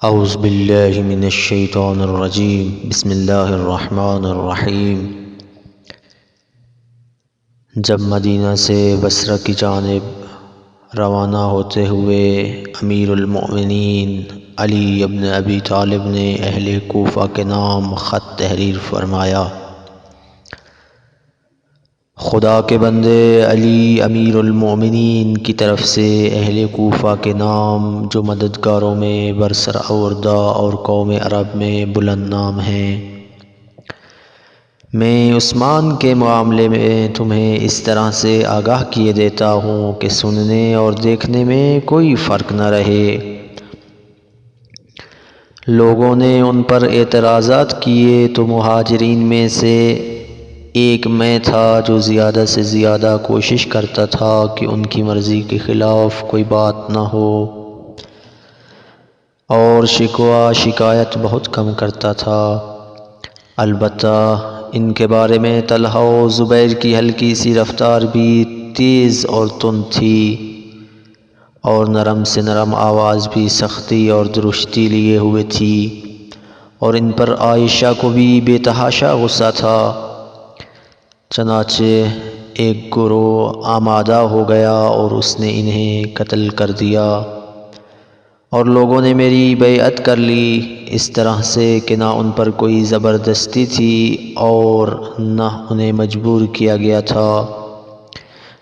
اعوذ باللہ من الشیطان الرجیم بسم اللہ الرحمن الرحیم۔ جب مدینہ سے بصرہ کی جانب روانہ ہوتے ہوئے امیر المؤمنین علی ابن ابی طالب نے اہل کوفہ کے نام خط تحریر فرمایا۔ خدا کے بندے علی امیر المؤمنین کی طرف سے اہل کوفہ کے نام جو مددگاروں میں برسر آوردہ اور قوم عرب میں بلند نام ہیں، میں عثمان کے معاملے میں تمہیں اس طرح سے آگاہ کیے دیتا ہوں کہ سننے اور دیکھنے میں کوئی فرق نہ رہے۔ لوگوں نے ان پر اعتراضات کیے تو مہاجرین میں سے ایک میں تھا جو زیادہ سے زیادہ کوشش کرتا تھا کہ ان کی مرضی کے خلاف کوئی بات نہ ہو، اور شکوہ شکایت بہت کم کرتا تھا۔ البتہ ان کے بارے میں طلحہ و زبیر کی ہلکی سی رفتار بھی تیز اور تند تھی، اور نرم سے نرم آواز بھی سختی اور درشتی لیے ہوئے تھی، اور ان پر عائشہ کو بھی بے تحاشا غصہ تھا۔ چنانچہ ایک گروہ آمادہ ہو گیا اور اس نے انہیں قتل کر دیا، اور لوگوں نے میری بیعت کر لی، اس طرح سے کہ نہ ان پر کوئی زبردستی تھی اور نہ انہیں مجبور کیا گیا تھا،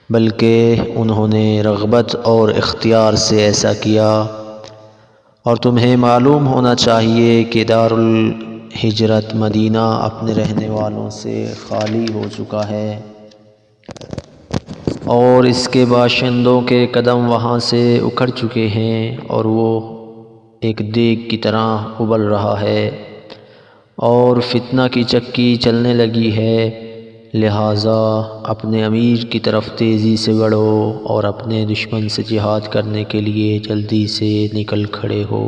بلکہ انہوں نے رغبت اور اختیار سے ایسا کیا۔ اور تمہیں معلوم ہونا چاہیے کہ دارالہجرت مدینہ اپنے رہنے والوں سے خالی ہو چکا ہے، اور اس کے باشندوں کے قدم وہاں سے اکھڑ چکے ہیں، اور وہ ایک دیگ کی طرح ابل رہا ہے، اور فتنہ کی چکی چلنے لگی ہے۔ لہٰذا اپنے امیر کی طرف تیزی سے بڑھو اور اپنے دشمن سے جہاد کرنے کے لیے جلدی سے نکل کھڑے ہو۔